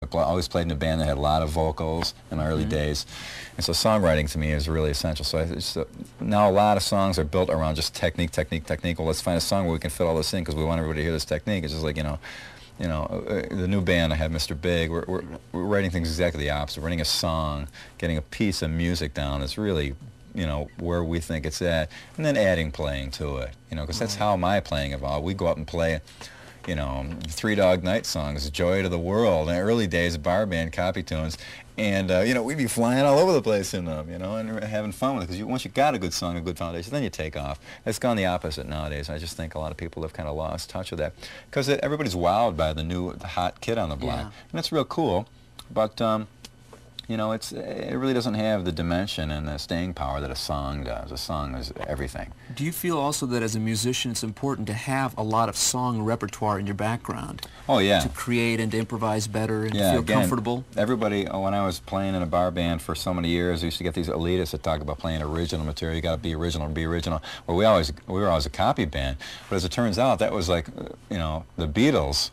always played in a band that had a lot of vocals in my early days, and so songwriting to me is really essential. So now a lot of songs are built around just technique, technique, technique. Well, let's find a song where we can fit all this in because we want everybody to hear this technique. It's just like, the new band I have, Mr. Big, we're writing things exactly the opposite. We're writing a song, getting a piece of music down is really, where we think it's at, and then adding playing to it, because that's how my playing evolved. We go up and play, Three Dog Night songs, Joy to the World, in the early days, bar band copy tunes, and, we'd be flying all over the place in them, and having fun with it, because once you got a good song, a good foundation, then you take off. It's gone the opposite nowadays. I just think a lot of people have kind of lost touch with that, because everybody's wowed by the hot kid on the block, and that's real cool, but, it really doesn't have the dimension and the staying power that a song does. A song is everything. Do you feel also that as a musician it's important to have a lot of song repertoire in your background? Oh, yeah. To create and to improvise better and to feel comfortable? Everybody, when I was playing in a bar band for so many years, we used to get these elitists that talk about playing original material. You got to be original and be original. Well, we were always a copy band, but as it turns out, that was like, the Beatles.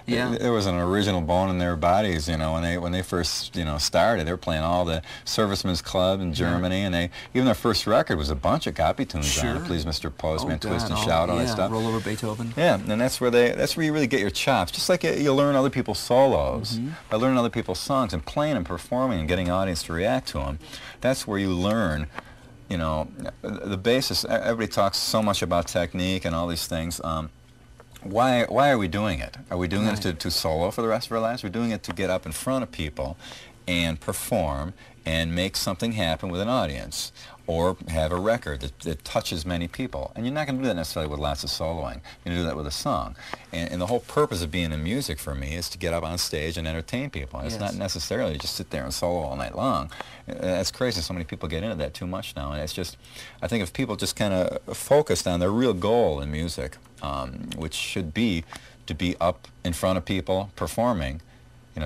Yeah. There was an original bone in their bodies, when they first, started. They were playing all the Servicemen's Club in Germany, and even their first record was a bunch of copy tunes on it. Please, Mr. Postman, Twist and Shout, all that stuff. Roll Over Beethoven. Yeah, and that's where you really get your chops. Just like you learn other people's solos, by learning other people's songs and playing and performing and getting an audience to react to them. That's where you learn. The basis. Everybody talks so much about technique and all these things. Why are we doing it? Are we doing it to solo for the rest of our lives? We're doing it to get up in front of people and perform and make something happen with an audience, or have a record that touches many people. And you're not going to do that necessarily with lots of soloing. You're going to do that with a song. And the whole purpose of being in music for me is to get up on stage and entertain people. It's not necessarily just sit there and solo all night long. That's crazy. So many people get into that too much now. And it's just, I think if people just kind of focused on their real goal in music, which should be to be up in front of people performing,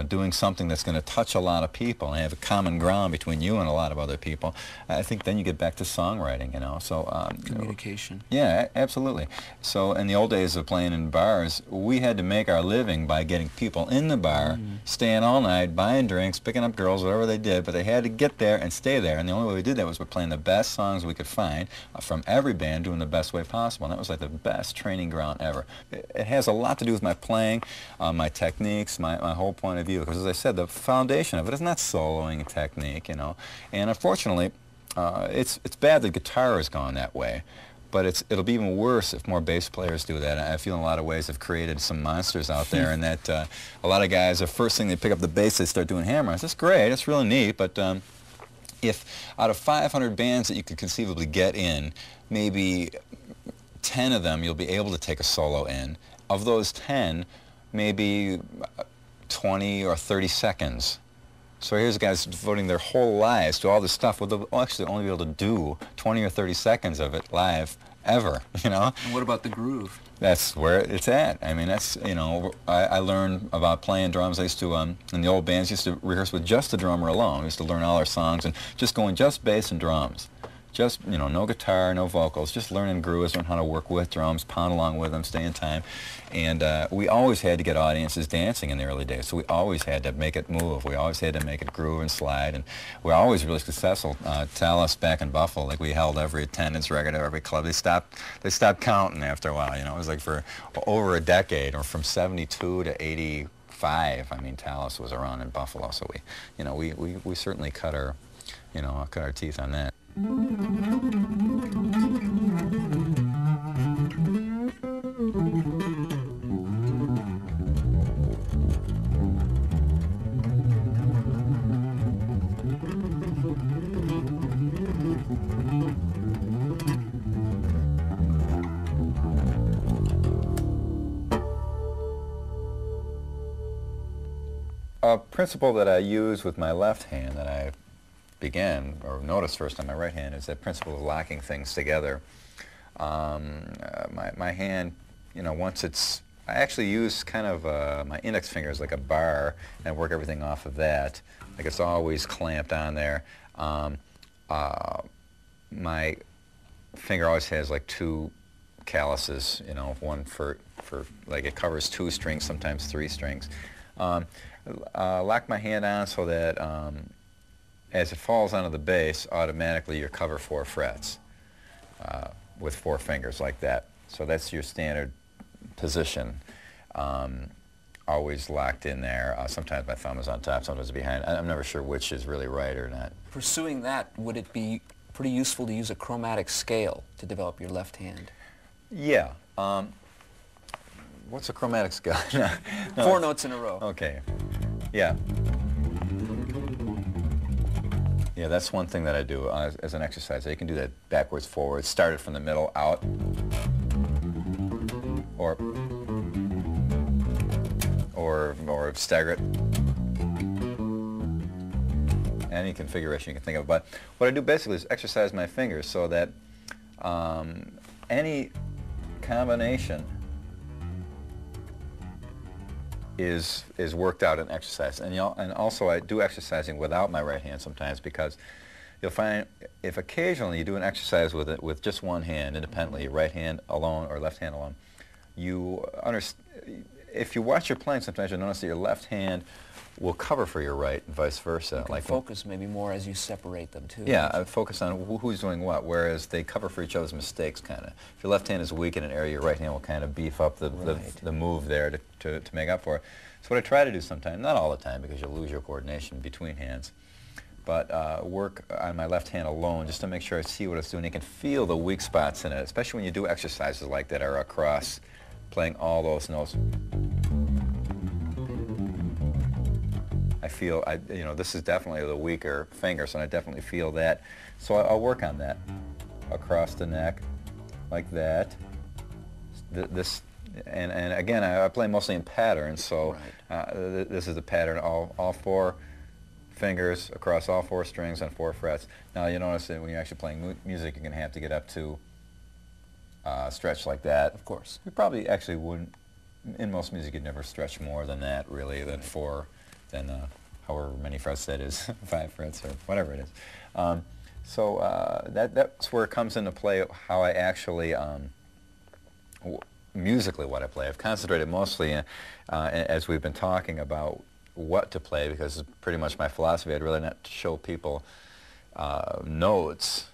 doing something that's going to touch a lot of people and have a common ground between you and a lot of other people, I think then you get back to songwriting, So communication. Yeah, absolutely. So in the old days of playing in bars, we had to make our living by getting people in the bar, staying all night, buying drinks, picking up girls, whatever they did, but they had to get there and stay there. And the only way we did that was by playing the best songs we could find from every band, doing the best way possible. And that was like the best training ground ever. It has a lot to do with my playing, my techniques, my whole point of view, because as I said, the foundation of it is not soloing a technique, and unfortunately it's bad that guitar has gone that way, but it'll be even worse if more bass players do that. I feel in a lot of ways have created some monsters out there, and that a lot of guys, the first thing they pick up the bass, they start doing hammer-ons. That's great, that's really neat, but if out of 500 bands that you could conceivably get in, maybe 10 of them you'll be able to take a solo in. Of those 10, maybe 20 or 30 seconds. So here's guys devoting their whole lives to all this stuff. Well, they'll actually only be able to do 20 or 30 seconds of it live ever, And what about the groove? That's where it's at. I mean, that's, I learned about playing drums. I used to, in the old bands, used to rehearse with just the drummer alone. We used to learn all our songs and just going just bass and drums. Just, no guitar, no vocals, just learning grooves, learn how to work with drums, pound along with them, stay in time. And we always had to get audiences dancing in the early days, so we always had to make it move. We always had to make it groove and slide, and we were always really successful. Tallis back in Buffalo, like we held every attendance record of every club. They stopped counting after a while, It was like for over a decade, or from 72 to 85. I mean, Tallis was around in Buffalo, so we certainly cut our teeth on that. A principle that I use with my left hand that I began, or noticed first on my right hand, is that principle of locking things together. My hand, once I actually use kind of my index finger as like a bar and work everything off of that. Like it's always clamped on there. My finger always has like two calluses, one for like it covers 2 strings, sometimes 3 strings. Lock my hand on so that as it falls onto the bass, automatically you cover 4 frets with 4 fingers like that. So that's your standard position. Always locked in there. Sometimes my thumb is on top, sometimes behind. I'm never sure which is really right or not. Pursuing that, would it be pretty useful to use a chromatic scale to develop your left hand? Yeah. What's a chromatic scale? No, 4 notes in a row. Okay. Yeah. Yeah, that's one thing that I do as an exercise. You can do that backwards, forwards, start it from the middle, out, or stagger it. Any configuration you can think of. But what I do basically is exercise my fingers so that any combination is worked out in exercise. And also I do exercising without my right hand sometimes, because you'll find if occasionally you do an exercise with just one hand independently, right hand alone or left hand alone, if you watch your playing, sometimes you'll notice that your left hand will cover for your right and vice versa. You can focus maybe more as you separate them too. Yeah, I focus on who's doing what, whereas they cover for each other's mistakes kind of. If your left hand is weak in an area, your right hand will kind of beef up the move there to make up for it. So what I try to do sometimes, not all the time because you'll lose your coordination between hands, but work on my left hand alone just to make sure I see what it's doing. You can feel the weak spots in it, especially when you do exercises like that are across, playing all those notes. I feel, this is definitely the weaker fingers, and I definitely feel that. So I'll work on that across the neck, like that. And again, I play mostly in patterns, so this is the pattern. All 4 fingers across all 4 strings on 4 frets. Now you notice that when you're actually playing music, you're going to have to get up to stretch like that. Of course. You probably actually wouldn't. In most music, you'd never stretch more than that, really, than 4. Than however many frets that is, 5 frets or whatever it is. That's where it comes into play how I actually, musically what I play. I've concentrated mostly, as we've been talking about what to play, because it's pretty much my philosophy. I'd really not show people notes,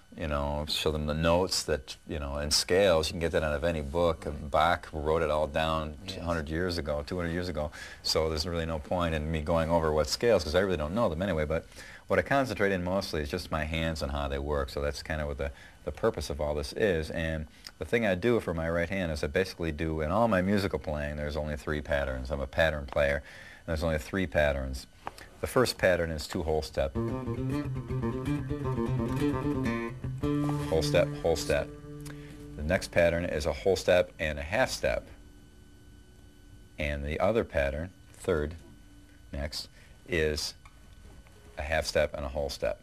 show them the notes that, and scales. You can get that out of any book. Bach wrote it all down 100 years ago, 200 years ago. So there's really no point in me going over what scales, because I really don't know them anyway. But what I concentrate in mostly is just my hands and how they work. So that's kind of what the purpose of all this is. And the thing I do for my right hand is I basically do, in all my musical playing, there's only 3 patterns. I'm a pattern player, and there's only 3 patterns. The first pattern is 2 whole step. Whole step, whole step. The next pattern is a whole step and a half step. And the other pattern, third, next, is a half step and a whole step.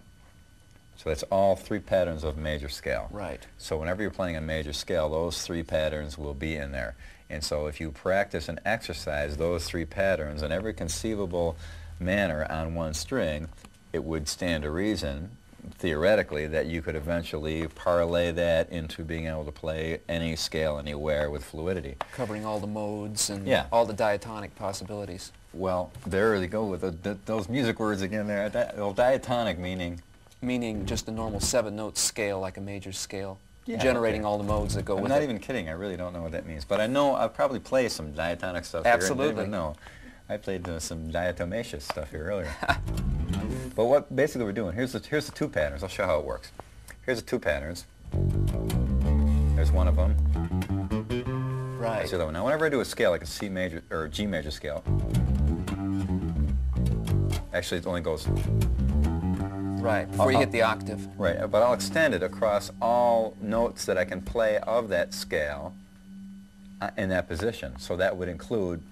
So that's all 3 patterns of major scale. Right. So whenever you're playing a major scale, those 3 patterns will be in there. And so if you practice and exercise those 3 patterns in every conceivable manner on one string, it would stand to reason, theoretically, that you could eventually parlay that into being able to play any scale anywhere with fluidity. Covering all the modes and all the diatonic possibilities. Well, there you go with those music words again there. Diatonic meaning? Meaning just a normal 7-note scale, like a major scale. Yeah, generating all the modes that go with it. I'm not even kidding. I really don't know what that means. But I know I'll probably play some diatonic stuff Absolutely. here. Absolutely. No. I played some diatomaceous stuff here earlier. But what basically we're doing, here's the 2 patterns. I'll show how it works. Here's the 2 patterns. There's one of them. Right. There's the other one. Now whenever I do a scale, like a C major or G major scale, actually it only goes... Right, before you hit the octave. Right, but I'll extend it across all notes that I can play of that scale in that position. So that would include